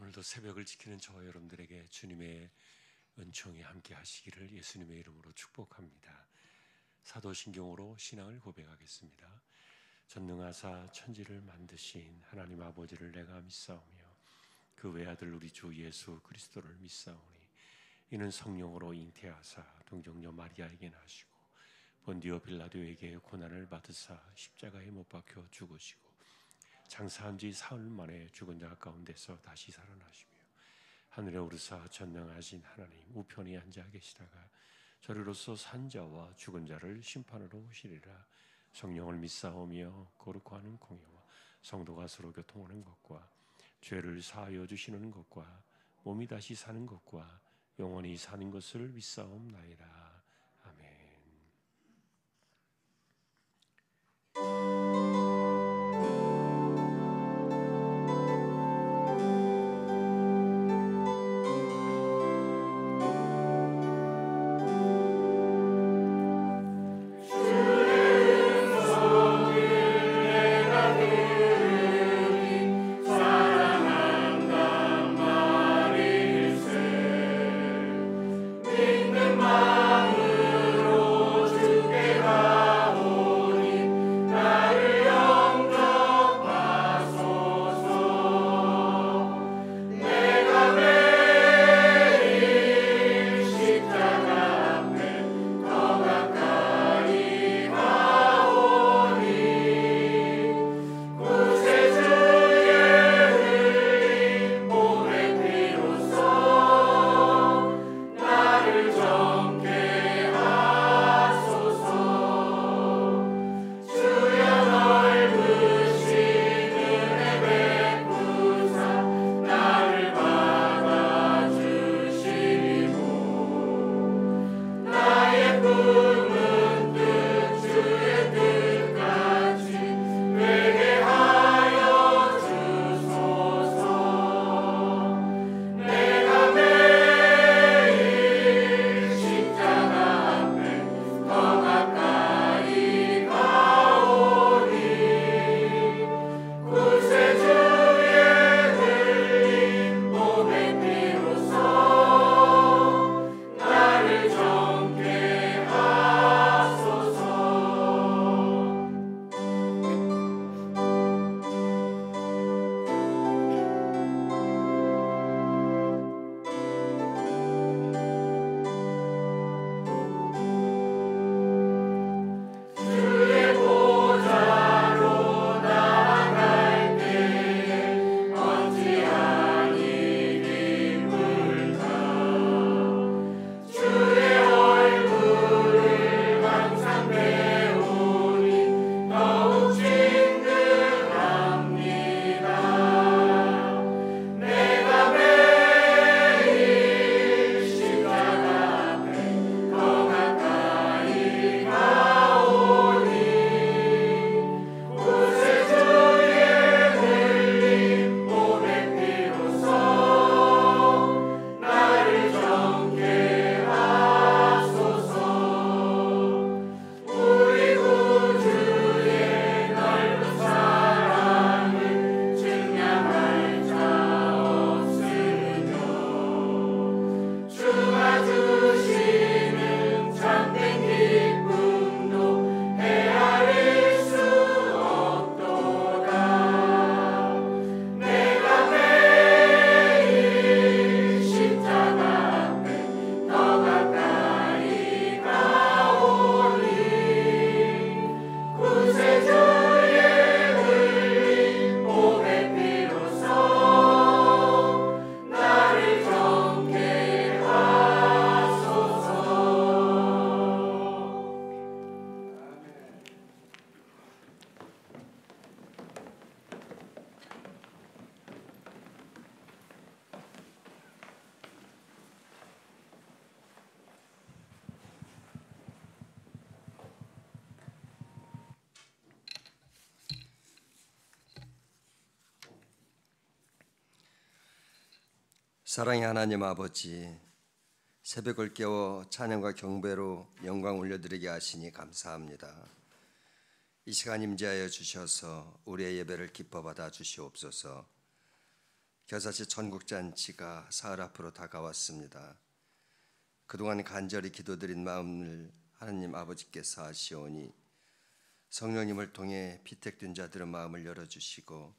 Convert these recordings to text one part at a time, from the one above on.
오늘도 새벽을 지키는 저와 여러분들에게 주님의 은총이 함께 하시기를 예수님의 이름으로 축복합니다. 사도신경으로 신앙을 고백하겠습니다. 전능하사 천지를 만드신 하나님 아버지를 내가 믿사오며 그 외아들 우리 주 예수 그리스도를 믿사오니 이는 성령으로 잉태하사 동정녀 마리아에게 나시고 본디오 빌라도에게 고난을 받으사 십자가에 못 박혀 죽으시고 장사한 지 사흘 만에 죽은 자 가운데서 다시 살아나시며 하늘에 오르사 전능하신 하나님 우편에 앉아 계시다가 저리로서 산 자와 죽은 자를 심판하러 오시리라. 성령을 믿사오며 거룩하는 공예와 성도가 서로 교통하는 것과 죄를 사하여 주시는 것과 몸이 다시 사는 것과 영원히 사는 것을 믿사옵나이다. 아멘. 사랑의 하나님 아버지, 새벽을 깨워 찬양과 경배로 영광 올려드리게 하시니 감사합니다. 이 시간 임재하여 주셔서 우리의 예배를 기뻐 받아 주시옵소서. 겨자씨 천국잔치가 사흘 앞으로 다가왔습니다. 그동안 간절히 기도드린 마음을 하나님 아버지께서 아시오니 성령님을 통해 피택된 자들의 마음을 열어주시고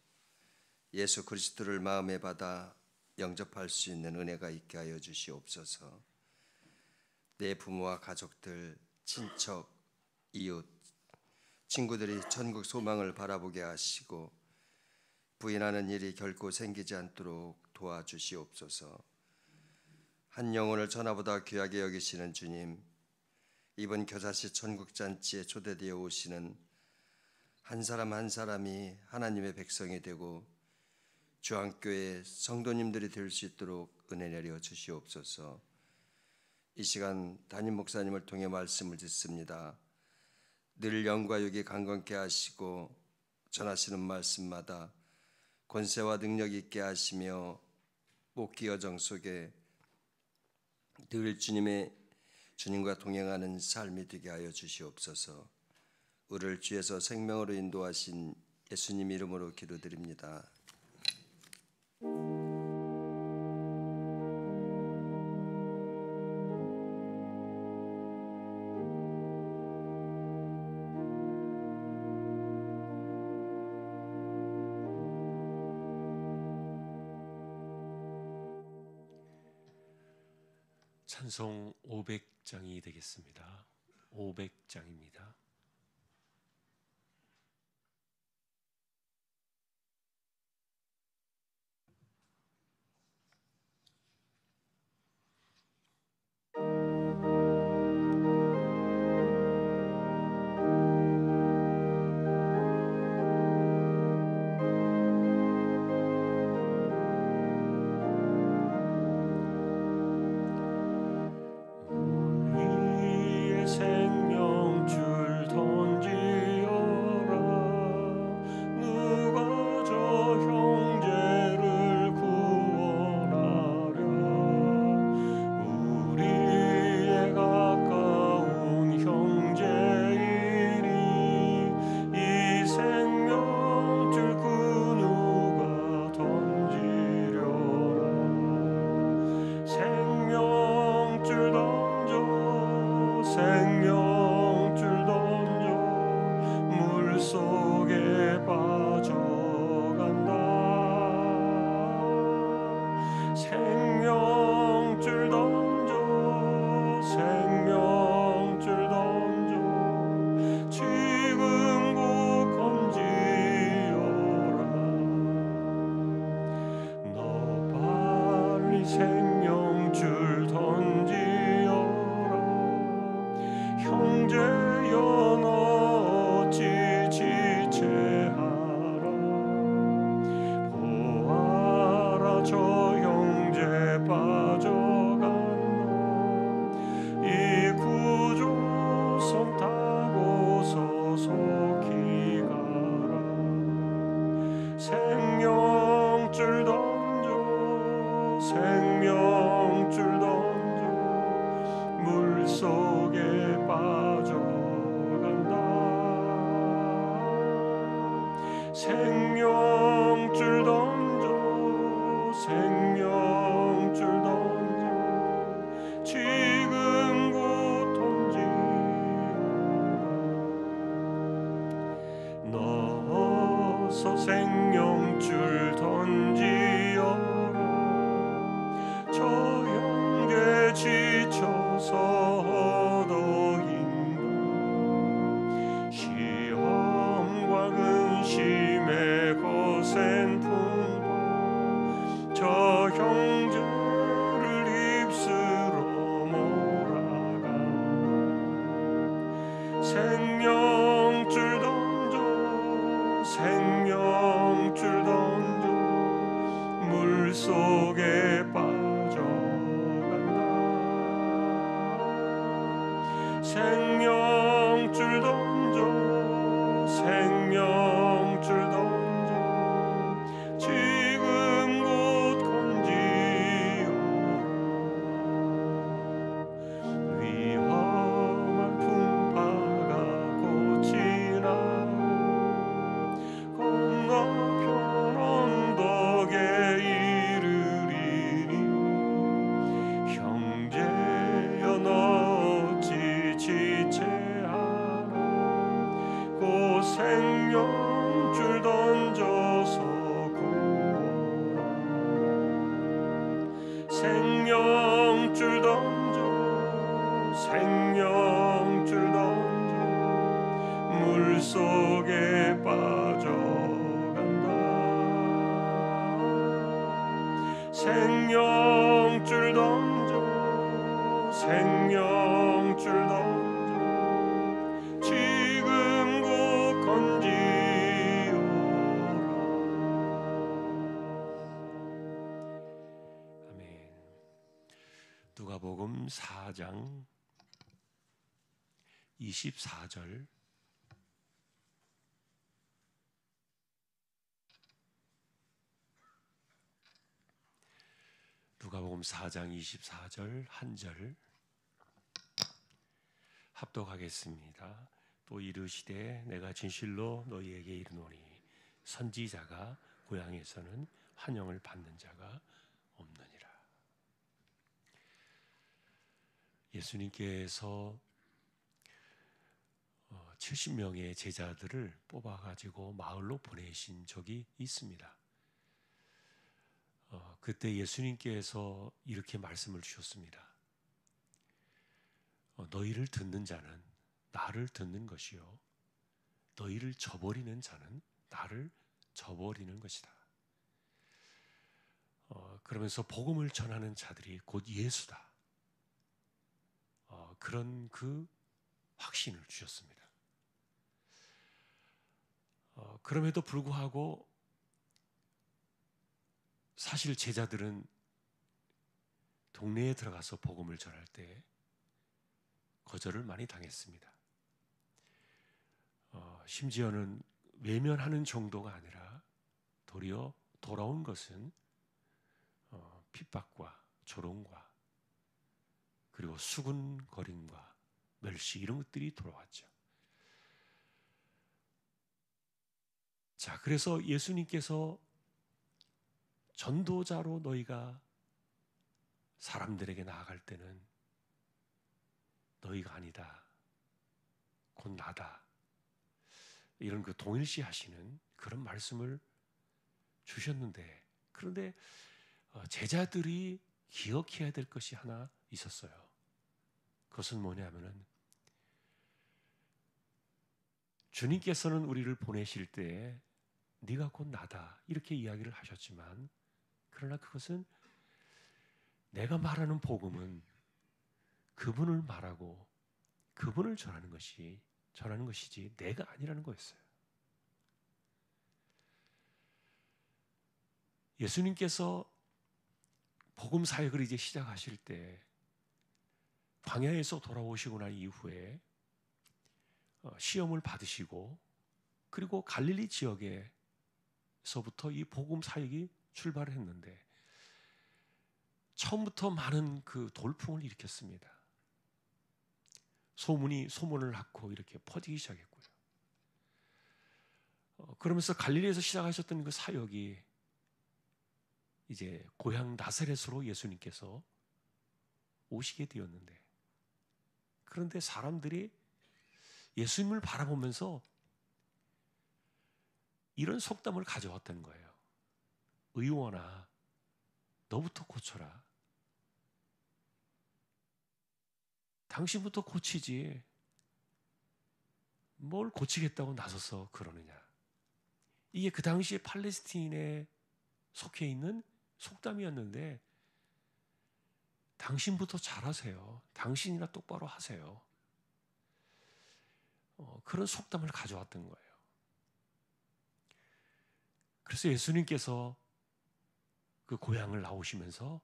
예수 그리스도를 마음에 받아 영접할 수 있는 은혜가 있게 하여 주시옵소서. 내 부모와 가족들, 친척, 이웃, 친구들이 천국 소망을 바라보게 하시고 부인하는 일이 결코 생기지 않도록 도와주시옵소서. 한 영혼을 전하보다 귀하게 여기시는 주님, 이번 겨자씨 천국잔치에 초대되어 오시는 한 사람 한 사람이 하나님의 백성이 되고 주안교회 성도님들이 될 수 있도록 은혜 내려 주시옵소서. 이 시간 담임 목사님을 통해 말씀을 듣습니다. 늘 영과 육이 강건케 하시고 전하시는 말씀마다 권세와 능력 있게 하시며 목기 여정 속에 늘 주님과 동행하는 삶이 되게 하여 주시옵소서. 우리를 주에서 생명으로 인도하신 예수님 이름으로 기도드립니다. 찬송 500장이 되겠습니다. 500장입니다. 생명줄 던지어라. 저 형제 지쳐서 허덕인다. 시험과 근심에 거센 풍파 저 형제를 입술로 몰아가. 생명줄 던져 생명줄 던져 물속에 빠져간다. 생명줄 던져 생명줄 던져 지금 곧 건지어라. 위험한 풍파가 곧 지나고 건너편 언덕에 속에 빠져간다. 생명줄 던져 생명줄 던져 지금 곧 건지어라. 아멘. 누가복음 4장 24절 누가복음 4장 24절 한 절 합독하겠습니다. 또 이르시되 내가 진실로 너희에게 이르노니 선지자가 고향에서는 환영을 받는 자가 없느니라. 예수님께서 70명의 제자들을 뽑아가지고 마을로 보내신 적이 있습니다. 그때 예수님께서 이렇게 말씀을 주셨습니다. 너희를 듣는 자는 나를 듣는 것이요 너희를 저버리는 자는 나를 저버리는 것이다. 그러면서 복음을 전하는 자들이 곧 예수다. 그런 그 확신을 주셨습니다. 그럼에도 불구하고 사실 제자들은 동네에 들어가서 복음을 전할 때 거절을 많이 당했습니다. 심지어는 외면하는 정도가 아니라 도리어 돌아온 것은 핍박과 조롱과 그리고 수군거림과 멸시 이런 것들이 돌아왔죠. 자, 그래서 예수님께서 전도자로 너희가 사람들에게 나아갈 때는 너희가 아니다, 곧 나다, 이런 그 동일시 하시는 그런 말씀을 주셨는데, 그런데 제자들이 기억해야 될 것이 하나 있었어요. 그것은 뭐냐면은 주님께서는 우리를 보내실 때 네가 곧 나다 이렇게 이야기를 하셨지만, 그러나 그것은 내가 말하는 복음은 그분을 말하고 그분을 전하는 것이지 내가 아니라는 거였어요. 예수님께서 복음 사역을 이제 시작하실 때 광야에서 돌아오시고 난 이후에 시험을 받으시고 그리고 갈릴리 지역에서부터 이 복음 사역이 출발을 했는데 처음부터 많은 그 돌풍을 일으켰습니다. 소문을 낳고 이렇게 퍼지기 시작했고요. 그러면서 갈릴리에서 시작하셨던 그 사역이 이제 고향 나사렛으로 예수님께서 오시게 되었는데, 그런데 사람들이 예수님을 바라보면서 이런 속담을 가져왔다는 거예요. 의원아, 너부터 고쳐라. 당신부터 고치지 뭘 고치겠다고 나서서 그러느냐. 이게 그 당시에 팔레스틴에 속해 있는 속담이었는데, 당신부터 잘하세요. 당신이나 똑바로 하세요. 그런 속담을 가져왔던 거예요. 그래서 예수님께서 그 고향을 나오시면서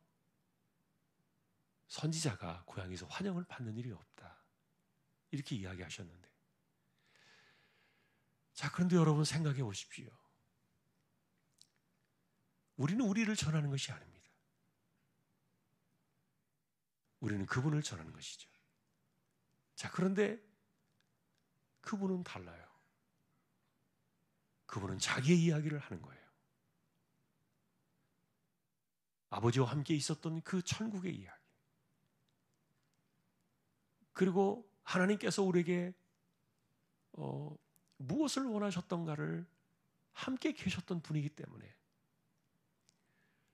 선지자가 고향에서 환영을 받는 일이 없다, 이렇게 이야기하셨는데, 자, 그런데 여러분 생각해 보십시오. 우리는 우리를 전하는 것이 아닙니다. 우리는 그분을 전하는 것이죠. 자, 그런데 그분은 달라요. 그분은 자기의 이야기를 하는 거예요. 아버지와 함께 있었던 그 천국의 이야기, 그리고 하나님께서 우리에게 무엇을 원하셨던가를 함께 계셨던 분이기 때문에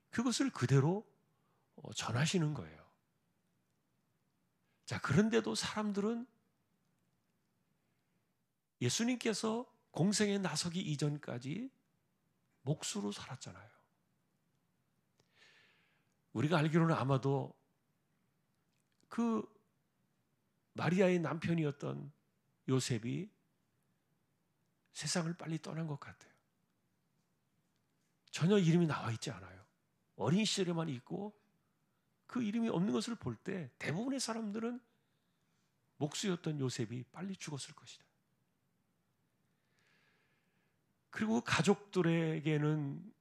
그것을 그대로 전하시는 거예요. 자, 그런데도 사람들은 예수님께서 공생에 나서기 이전까지 목수로 살았잖아요. 우리가 알기로는 아마도 그 마리아의 남편이었던 요셉이 세상을 빨리 떠난 것 같아요. 전혀 이름이 나와 있지 않아요. 어린 시절에만 있고 그 이름이 없는 것을 볼 때 대부분의 사람들은 목수였던 요셉이 빨리 죽었을 것이다. 그리고 가족들에게는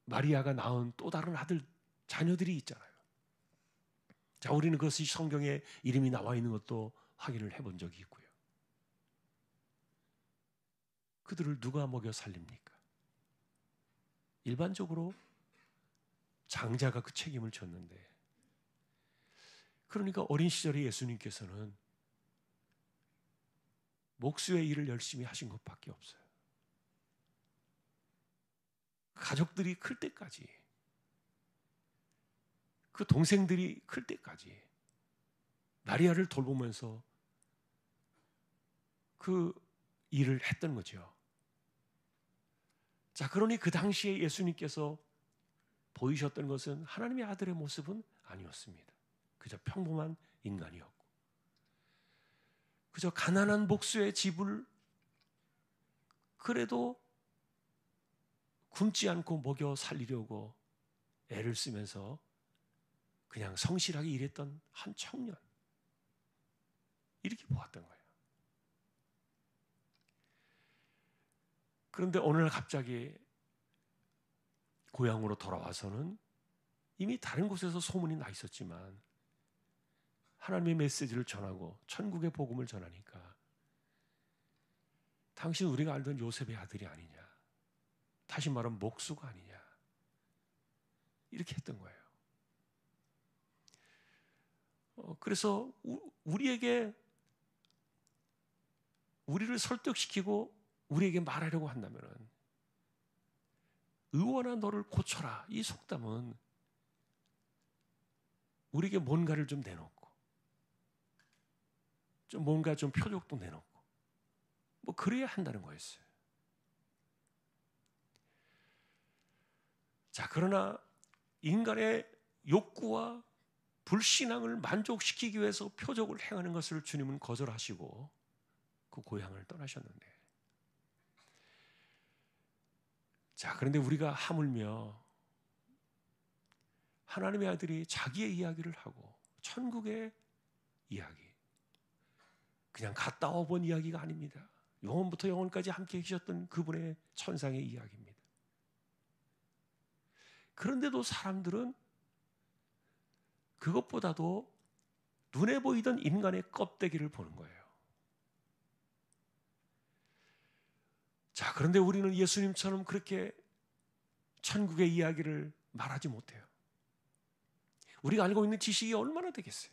마리아가 낳은 또 다른 아들, 자녀들이 있잖아요. 자, 우리는 그것이 성경에 이름이 나와 있는 것도 확인을 해본 적이 있고요. 그들을 누가 먹여 살립니까? 일반적으로 장자가 그 책임을 졌는데, 그러니까 어린 시절에 예수님께서는 목수의 일을 열심히 하신 것밖에 없어요. 가족들이 클 때까지, 그 동생들이 클 때까지 마리아를 돌보면서 그 일을 했던 거죠. 자, 그러니 그 당시에 예수님께서 보이셨던 것은 하나님의 아들의 모습은 아니었습니다. 그저 평범한 인간이었고, 그저 가난한 목수의 집을 그래도 굶지 않고 먹여 살리려고 애를 쓰면서 그냥 성실하게 일했던 한 청년, 이렇게 보았던 거예요. 그런데 어느 날 갑자기 고향으로 돌아와서는 이미 다른 곳에서 소문이 나 있었지만 하나님의 메시지를 전하고 천국의 복음을 전하니까 당신 우리가 알던 요셉의 아들이 아니냐, 다시 말하면 목수가 아니냐, 이렇게 했던 거예요. 그래서 우리를 설득시키고 우리에게 말하려고 한다면, 의원아 너를 고쳐라, 이 속담은 우리에게 뭔가를 좀 내놓고, 좀 뭔가 좀 표적도 내놓고, 뭐 그래야 한다는 거였어요. 자, 그러나 인간의 욕구와 불신앙을 만족시키기 위해서 표적을 행하는 것을 주님은 거절하시고 그 고향을 떠나셨는데, 자, 그런데 우리가 하물며 하나님의 아들이 자기의 이야기를 하고 천국의 이야기, 그냥 갔다 와본 이야기가 아닙니다. 영원부터 영원까지 함께 계셨던 그분의 천상의 이야기입니다. 그런데도 사람들은 그것보다도 눈에 보이던 인간의 껍데기를 보는 거예요. 자, 그런데 우리는 예수님처럼 그렇게 천국의 이야기를 말하지 못해요. 우리가 알고 있는 지식이 얼마나 되겠어요?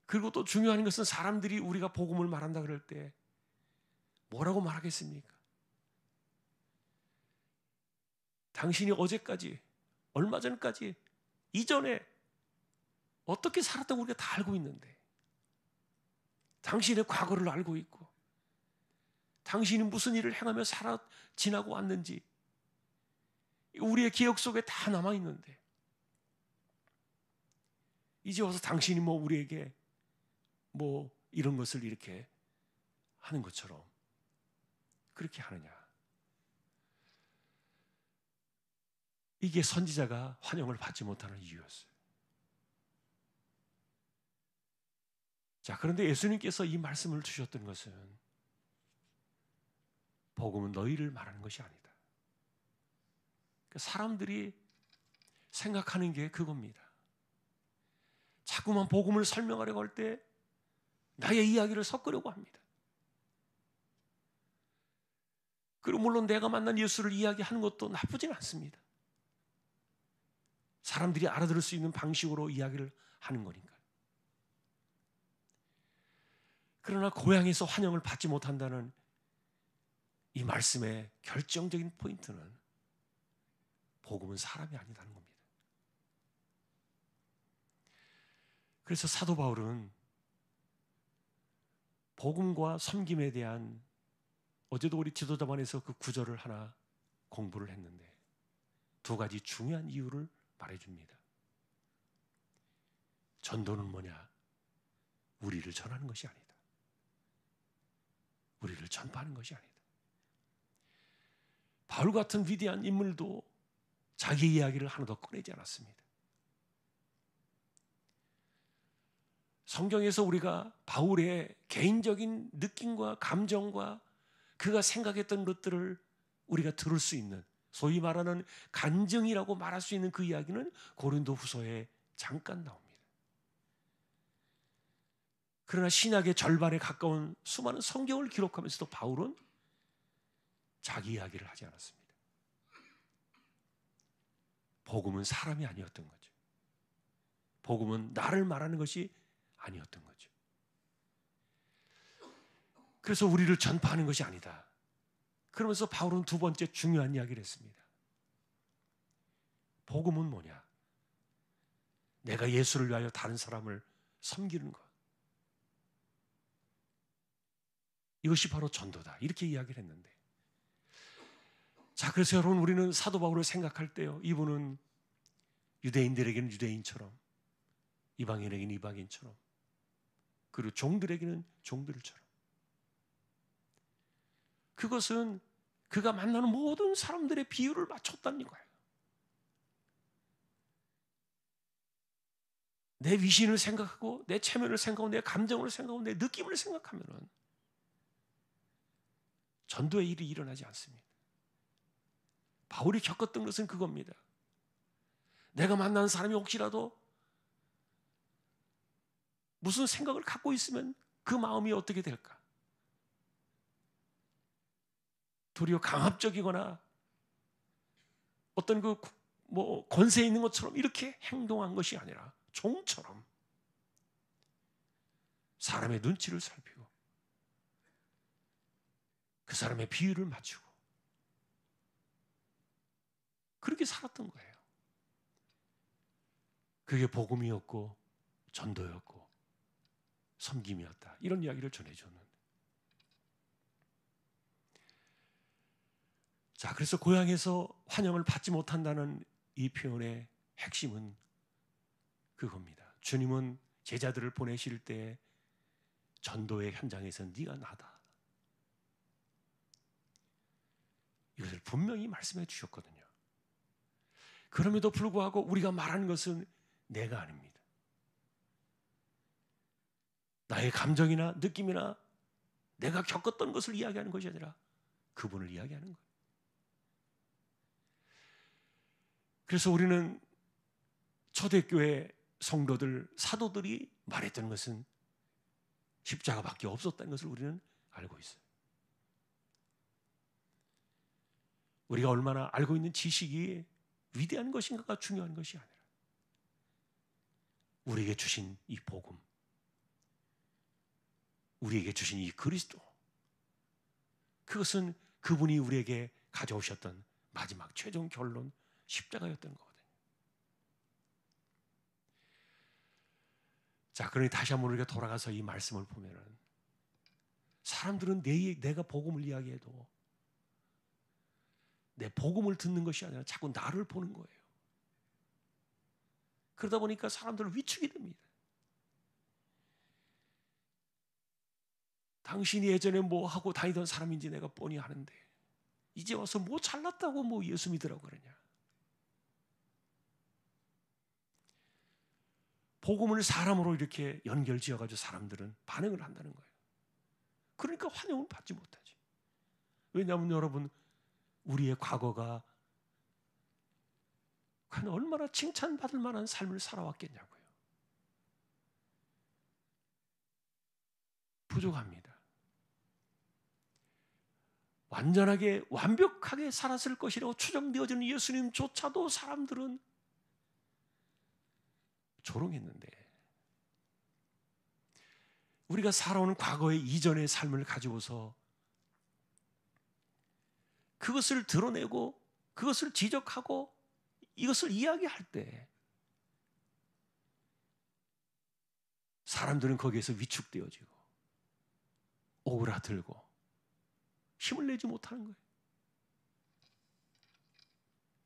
그리고 또 중요한 것은 사람들이 우리가 복음을 말한다 그럴 때 뭐라고 말하겠습니까? 당신이 어제까지, 얼마 전까지, 이전에 어떻게 살았다고 우리가 다 알고 있는데, 당신의 과거를 알고 있고, 당신이 무슨 일을 행하며 지나고 왔는지 우리의 기억 속에 다 남아있는데, 이제 와서 당신이 뭐 우리에게 뭐 이런 것을 이렇게 하는 것처럼 그렇게 하느냐. 이게 선지자가 환영을 받지 못하는 이유였어요. 자, 그런데 예수님께서 이 말씀을 주셨던 것은 복음은 너희를 말하는 것이 아니다. 사람들이 생각하는 게 그겁니다. 자꾸만 복음을 설명하려고 할 때 나의 이야기를 섞으려고 합니다. 그리고 물론 내가 만난 예수를 이야기하는 것도 나쁘진 않습니다. 사람들이 알아들을 수 있는 방식으로 이야기를 하는 거니까요. 그러나 고향에서 환영을 받지 못한다는 이 말씀의 결정적인 포인트는 복음은 사람이 아니라는 겁니다. 그래서 사도 바울은 복음과 섬김에 대한 어제도 우리 지도자반에서 그 구절을 하나 공부를 했는데 두 가지 중요한 이유를 말해줍니다. 전도는 뭐냐? 우리를 전하는 것이 아니다. 우리를 전파하는 것이 아니다. 바울 같은 위대한 인물도 자기 이야기를 하나도 꺼내지 않았습니다. 성경에서 우리가 바울의 개인적인 느낌과 감정과 그가 생각했던 것들을 우리가 들을 수 있는, 소위 말하는 간증이라고 말할 수 있는 그 이야기는 고린도후서에 잠깐 나옵니다. 그러나 신약의 절반에 가까운 수많은 성경을 기록하면서도 바울은 자기 이야기를 하지 않았습니다. 복음은 사람이 아니었던 거죠. 복음은 나를 말하는 것이 아니었던 거죠. 그래서 우리를 전파하는 것이 아니다. 그러면서 바울은 두 번째 중요한 이야기를 했습니다. 복음은 뭐냐? 내가 예수를 위하여 다른 사람을 섬기는 것. 이것이 바로 전도다. 이렇게 이야기를 했는데, 자, 그래서 여러분, 우리는 사도 바울을 생각할 때요, 이분은 유대인들에게는 유대인처럼, 이방인에게는 이방인처럼, 그리고 종들에게는 종들처럼, 그것은 그가 만나는 모든 사람들의 비율을 맞췄다는 거예요. 내 위신을 생각하고, 내 체면을 생각하고, 내 감정을 생각하고, 내 느낌을 생각하면은 전도의 일이 일어나지 않습니다. 바울이 겪었던 것은 그겁니다. 내가 만난 사람이 혹시라도 무슨 생각을 갖고 있으면 그 마음이 어떻게 될까? 도리어 강압적이거나 어떤 그 권세 있는 것처럼 이렇게 행동한 것이 아니라 종처럼 사람의 눈치를 살피고 그 사람의 비율을 맞추고 그렇게 살았던 거예요. 그게 복음이었고 전도였고 섬김이었다. 이런 이야기를 전해줬는데, 자, 그래서 고향에서 환영을 받지 못한다는 이 표현의 핵심은 그겁니다. 주님은 제자들을 보내실 때 전도의 현장에서 네가 나다, 이것을 분명히 말씀해 주셨거든요. 그럼에도 불구하고 우리가 말하는 것은 내가 아닙니다. 나의 감정이나 느낌이나 내가 겪었던 것을 이야기하는 것이 아니라 그분을 이야기하는 거예요. 그래서 우리는 초대교회 성도들, 사도들이 말했던 것은 십자가밖에 없었다는 것을 우리는 알고 있어요. 우리가 얼마나 알고 있는 지식이 위대한 것인가가 중요한 것이 아니라 우리에게 주신 이 복음, 우리에게 주신 이 그리스도, 그것은 그분이 우리에게 가져오셨던 마지막 최종 결론, 십자가였던 거거든요. 자, 그러니 다시 한번 우리가 돌아가서 이 말씀을 보면은 사람들은 내가 복음을 이야기해도 내 복음을 듣는 것이 아니라 자꾸 나를 보는 거예요. 그러다 보니까 사람들은 위축이 됩니다. 당신이 예전에 뭐 하고 다니던 사람인지 내가 뻔히 아는데 이제 와서 뭐 잘났다고 뭐 예수 믿으라고 그러냐. 복음을 사람으로 이렇게 연결지어가지고 사람들은 반응을 한다는 거예요. 그러니까 환영을 받지 못하지. 왜냐하면 여러분, 우리의 과거가 과연 얼마나 칭찬받을 만한 삶을 살아왔겠냐고요. 부족합니다. 완전하게 완벽하게 살았을 것이라고 추정되어지는 예수님조차도 사람들은 조롱했는데, 우리가 살아온 과거의 이전의 삶을 가지고서 그것을 드러내고 그것을 지적하고 이것을 이야기할 때 사람들은 거기에서 위축되어지고 오그라들고 힘을 내지 못하는 거예요.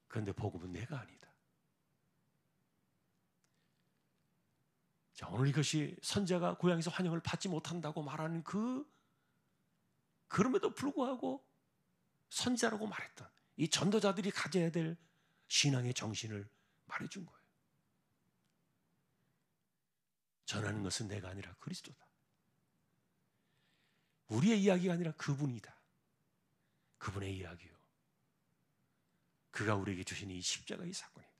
그런데 복음은 내가 아니다. 자, 오늘 이것이 선지자가 고향에서 환영을 받지 못한다고 말하는 그럼에도 불구하고 선지자라고 말했던 이 전도자들이 가져야 될 신앙의 정신을 말해준 거예요. 전하는 것은 내가 아니라 그리스도다. 우리의 이야기가 아니라 그분이다. 그분의 이야기요. 그가 우리에게 주신 이 십자가의 사건이다.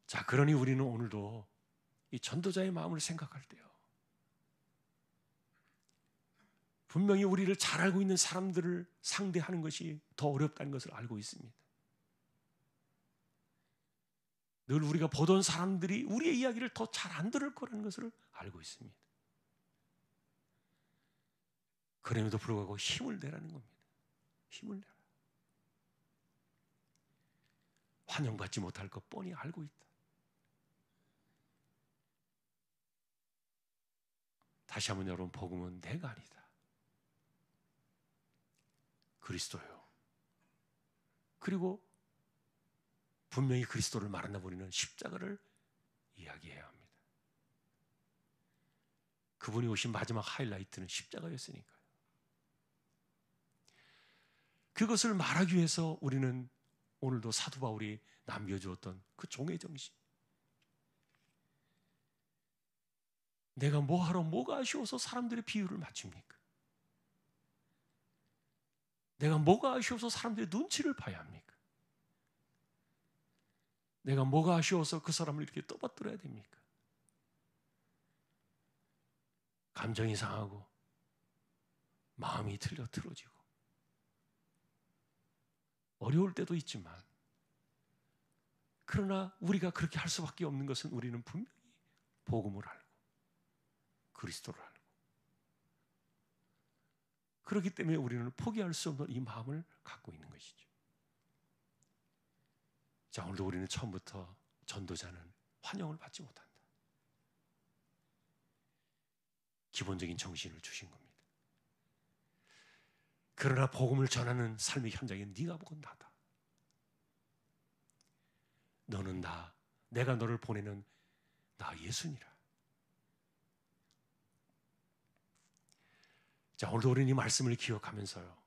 자, 그러니 우리는 오늘도 이 전도자의 마음을 생각할 때요, 분명히 우리를 잘 알고 있는 사람들을 상대하는 것이 더 어렵다는 것을 알고 있습니다. 늘 우리가 보던 사람들이 우리의 이야기를 더 잘 안 들을 거라는 것을 알고 있습니다. 그럼에도 불구하고 힘을 내라는 겁니다. 힘을 내라. 환영받지 못할 것 뻔히 알고 있다. 다시 한번 여러분, 복음은 내가 아니다. 그리스도요. 그리고 분명히 그리스도를 말한다 우리는 십자가를 이야기해야 합니다. 그분이 오신 마지막 하이라이트는 십자가였으니까요. 그것을 말하기 위해서 우리는 오늘도 사도 바울이 남겨주었던 그 종의 정신, 내가 뭐하러 뭐가 아쉬워서 사람들의 비유를 맞춥니까? 내가 뭐가 아쉬워서 사람들의 눈치를 봐야 합니까? 내가 뭐가 아쉬워서 그 사람을 이렇게 떠받들어야 됩니까? 감정이 상하고 마음이 틀어지고 어려울 때도 있지만, 그러나 우리가 그렇게 할 수밖에 없는 것은 우리는 분명히 복음을 알고 그리스도를 알고, 그렇기 때문에 우리는 포기할 수 없는 이 마음을 갖고 있는 것이죠. 자, 오늘도 우리는 처음부터 전도자는 환영을 받지 못한다. 기본적인 정신을 주신 겁니다. 그러나 복음을 전하는 삶의 현장에 네가 보건 나다. 너는 나, 내가 너를 보내는 나 예수니라. 자, 오늘도 우리는 이 말씀을 기억하면서요,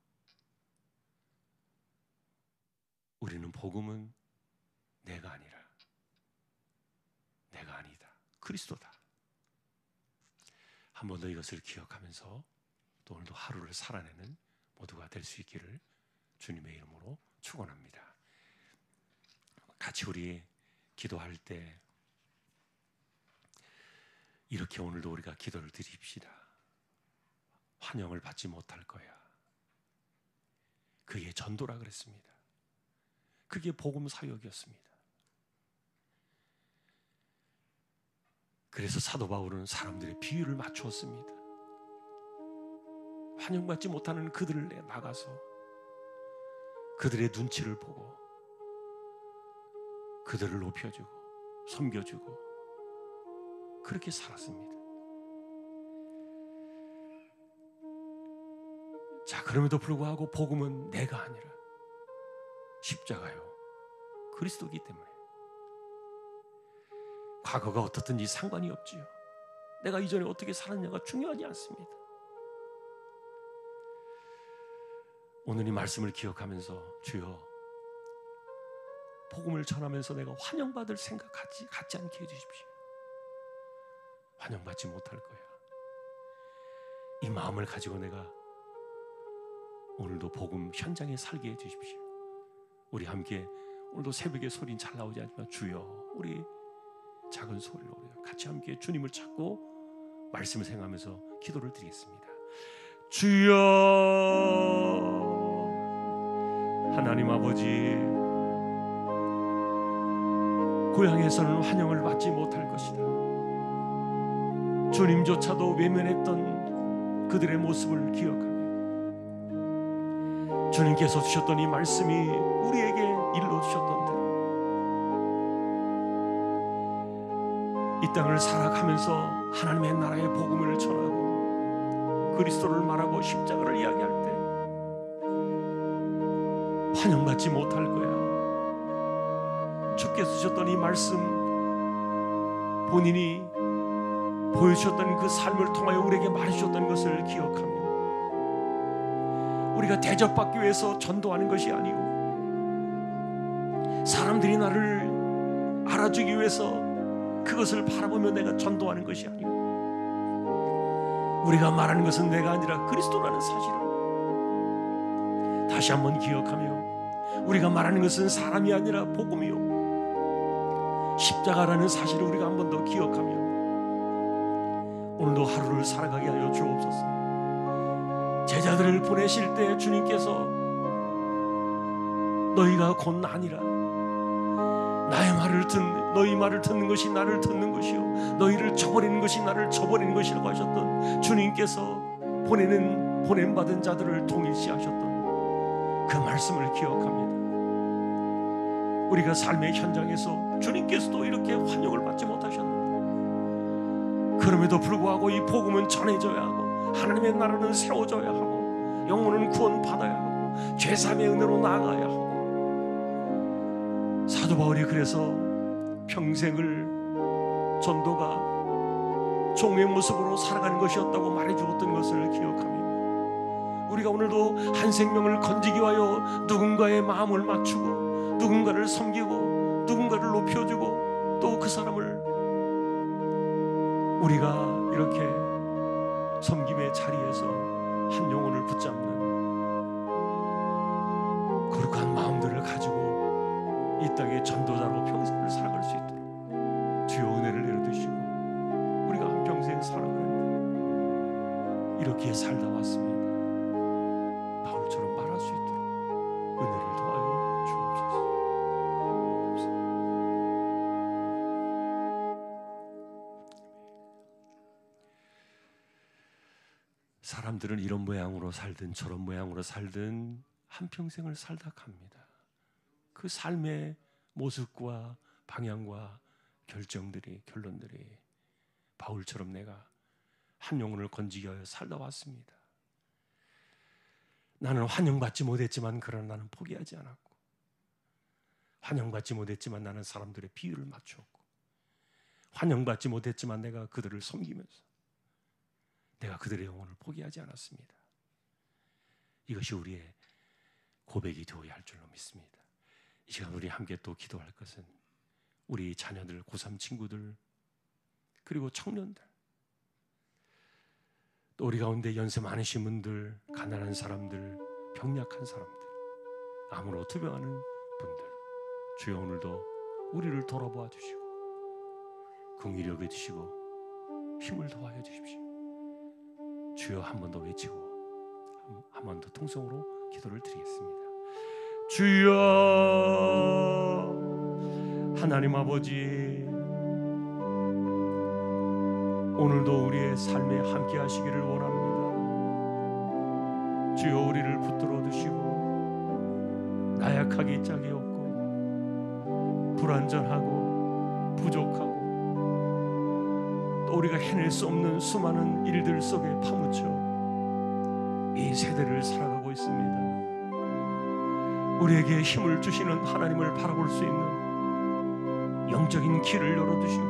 우리는 복음은 내가 아니라, 내가 아니다, 그리스도다. 한 번 더 이것을 기억하면서 또 오늘도 하루를 살아내는 모두가 될 수 있기를 주님의 이름으로 축원합니다. 같이 우리 기도할 때 이렇게 오늘도 우리가 기도를 드립시다. 환영을 받지 못할 거야. 그게 전도라 그랬습니다. 그게 복음 사역이었습니다. 그래서 사도 바울은 사람들의 비유를 맞추었습니다. 환영받지 못하는 그들을 나가서 그들의 눈치를 보고 그들을 높여주고 섬겨주고 그렇게 살았습니다. 자, 그럼에도 불구하고 복음은 내가 아니라 십자가요, 그리스도이기 때문에 과거가 어떻든지 상관이 없지요. 내가 이전에 어떻게 살았냐가 중요하지 않습니다. 오늘 이 말씀을 기억하면서 주여, 복음을 전하면서 내가 환영받을 생각 갖지 않게 해주십시오. 환영받지 못할 거야. 이 마음을 가지고 내가 오늘도 복음 현장에 살게 해주십시오. 우리 함께 오늘도 새벽에 소리는 잘 나오지 않지만 주여, 우리 작은 소리로 우리 같이 함께 주님을 찾고 말씀을 생각하면서 기도를 드리겠습니다. 주여, 하나님 아버지, 고향에서는 환영을 받지 못할 것이다. 주님조차도 외면했던 그들의 모습을 기억하며 주님께서 주셨던 이 말씀이 우리에게 일러주셨던 대로 이 땅을 살아가면서 하나님의 나라의 복음을 전하고 그리스도를 말하고 십자가를 이야기할 때 환영받지 못할 거야. 주께서 주셨던 이 말씀, 본인이 보여주셨던 그 삶을 통하여 우리에게 말해주셨던 것을 기억하며 우리가 대접받기 위해서 전도하는 것이 아니고 사람들이 나를 알아주기 위해서 그것을 바라보며 내가 전도하는 것이 아니고 우리가 말하는 것은 내가 아니라 그리스도라는 사실을 다시 한번 기억하며 우리가 말하는 것은 사람이 아니라 복음이요 십자가라는 사실을 우리가 한 번 더 기억하며 오늘도 하루를 살아가게 하여 주옵소서. 제자들을 보내실 때 주님께서 너희가 곧 아니라 나의 말을 너희 말을 듣는 것이 나를 듣는 것이요 너희를 저버리는 것이 나를 저버리는 것이라고 하셨던 주님께서 보냄받은 자들을 동일시하셨던 그 말씀을 기억합니다. 우리가 삶의 현장에서 주님께서도 이렇게 환영을 받지 못하셨는데 그럼에도 불구하고 이 복음은 전해져야 하고 하나님의 나라는 세워져야 하고 영혼은 구원받아야 하고 죄사함의 은혜로 나아가야 하고 사도 바울이 그래서 평생을 전도가 종의 모습으로 살아가는 것이었다고 말해주었던 것을 기억하며 우리가 오늘도 한 생명을 건지기 위하여 누군가의 마음을 맞추고 누군가를 섬기고 누군가를 높여주고 또 그 사람을 우리가 이렇게 섬김의 자리에서 한 영혼을 붙잡는 거룩한 마음들을 가지고 이 땅의 전도자로 평생을 살아갈 수 있도록 주여 은혜를 내려주시고 우리가 한평생 살아가는데 이렇게 살다 왔습니다. 바울처럼 말할 수 있도록 은혜를 더하여 주옵소서. 사람들은 이런 모양으로 살든 저런 모양으로 살든 한평생을 살다 갑니다. 그 삶의 모습과 방향과 결론들이 바울처럼 내가 한 영혼을 건지기 위하여 살다 왔습니다. 나는 환영받지 못했지만 그러나 나는 포기하지 않았고 환영받지 못했지만 나는 사람들의 비유를 맞추었고 환영받지 못했지만 내가 그들을 섬기면서 내가 그들의 영혼을 포기하지 않았습니다. 이것이 우리의 고백이 되어야 할 줄로 믿습니다. 이 시간 우리 함께 또 기도할 것은 우리 자녀들, 고3 친구들 그리고 청년들 또 우리 가운데 연세 많으신 분들, 가난한 사람들, 병약한 사람들, 암으로 투병하는 분들 주여 오늘도 우리를 돌아보아 주시고 긍휼히 여겨 주시고 힘을 더하여 주십시오. 주여 한 번 더 외치고 한 번 더 통성으로 기도를 드리겠습니다. 주여 하나님 아버지 오늘도 우리의 삶에 함께 하시기를 원합니다. 주여 우리를 붙들어 두시고 나약하기 짝이 없고 불완전하고 부족하고 또 우리가 해낼 수 없는 수많은 일들 속에 파묻혀 이 세대를 살아가고 있습니다. 우리에게 힘을 주시는 하나님을 바라볼 수 있는 영적인 길을 열어두시고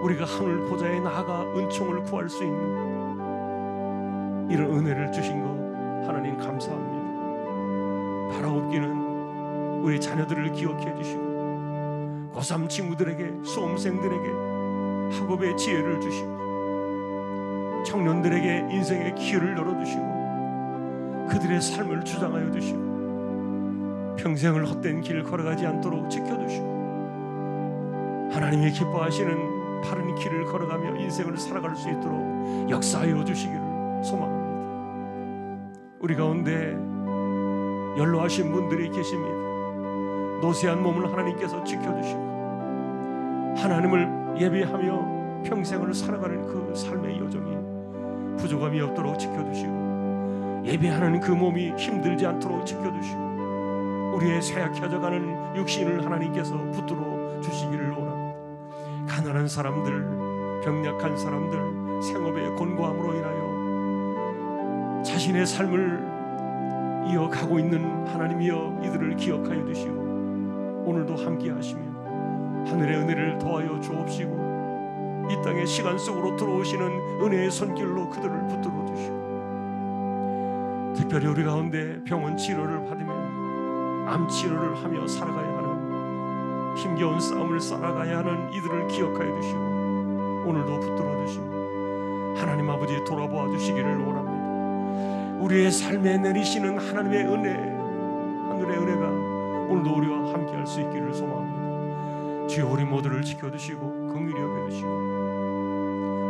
우리가 하늘 보좌에 나아가 은총을 구할 수 있는 이런 은혜를 주신 것 하나님 감사합니다. 바라옵기는 우리 자녀들을 기억해 주시고 고3 친구들에게 수험생들에게 학업의 지혜를 주시고 청년들에게 인생의 길을 열어주시고 그들의 삶을 주장하여 주시고 평생을 헛된 길을 걸어가지 않도록 지켜주시고 하나님이 기뻐하시는 바른 길을 걸어가며 인생을 살아갈 수 있도록 역사하여 주시기를 소망합니다. 우리 가운데 연로하신 분들이 계십니다. 노쇠한 몸을 하나님께서 지켜주시고 하나님을 예배하며 평생을 살아가는 그 삶의 여정이 부족함이 없도록 지켜주시고 예배하는 그 몸이 힘들지 않도록 지켜주시고 우리의 쇠약해져가는 육신을 하나님께서 붙들어 주시기를 원합니다. 가난한 사람들, 병약한 사람들, 생업의 곤고함으로 인하여 자신의 삶을 이어가고 있는 하나님이여 이들을 기억하여 주시고 오늘도 함께 하시며 하늘의 은혜를 더하여 주옵시고 이 땅의 시간 속으로 들어오시는 은혜의 손길로 그들을 붙들어 주시고 특별히 우리 가운데 병원 치료를 받으며 암 치료를 하며 살아가야 하는 힘겨운 싸움을 살아가야 하는 이들을 기억하여 주시고 오늘도 붙들어 주시고 하나님 아버지 돌아보아 주시기를 원합니다. 우리의 삶에 내리시는 하나님의 은혜, 하늘의 은혜가 오늘도 우리와 함께 할 수 있기를 소망합니다. 주여 우리 모두를 지켜주시고 긍휼히 여겨주시고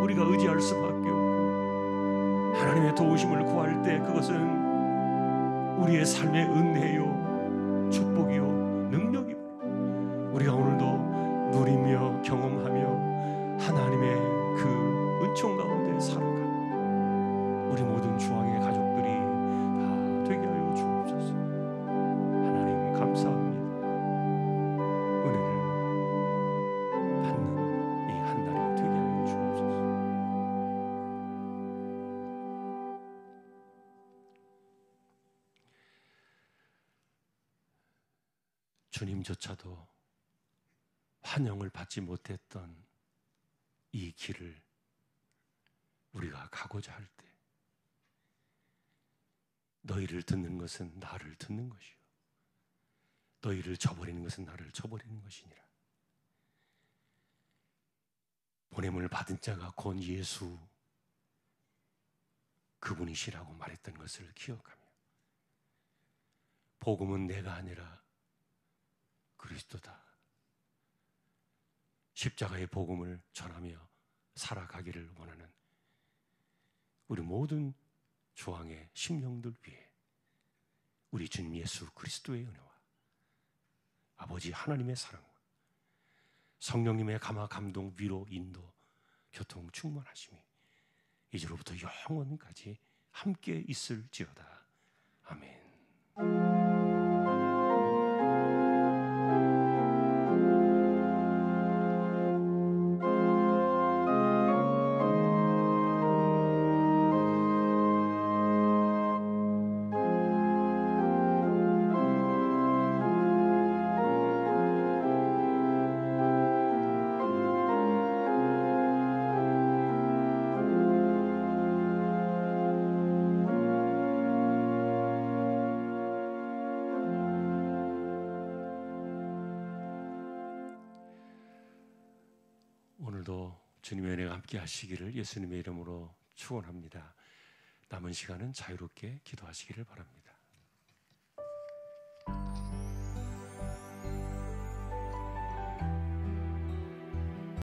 우리가 의지할 수밖에 없고 하나님의 도우심을 구할 때 그것은 우리의 삶의 은혜요 축복이요 능력이요 우리가 오늘도 누리며 경험하며 하나님의 그 은총 가운데 살아가는 우리 모든 주왕의 가족들이 다 되게 하여 주옵소서. 하나님 감사합니다. 은혜를 받는 이 한 날이 되게 하여 주옵소서. 주님조차도 환영을 받지 못했던 이 길을 우리가 가고자 할 때 너희를 듣는 것은 나를 듣는 것이요 너희를 저버리는 것은 나를 저버리는 것이니라. 보냄을 받은 자가 곧 예수 그분이시라고 말했던 것을 기억하며 복음은 내가 아니라 그리스도다. 십자가의 복음을 전하며 살아가기를 원하는 우리 모든 조항의 심령들 위해 우리 주님 예수 그리스도의 은혜와 아버지 하나님의 사랑과 성령님의 감화 감동 위로 인도 교통 충만하심이 이제로부터 영원까지 함께 있을지어다. 아멘. 오늘도 주님의 은혜가 함께 하시기를 예수님의 이름으로 축원합니다. 남은 시간은 자유롭게 기도하시기를 바랍니다.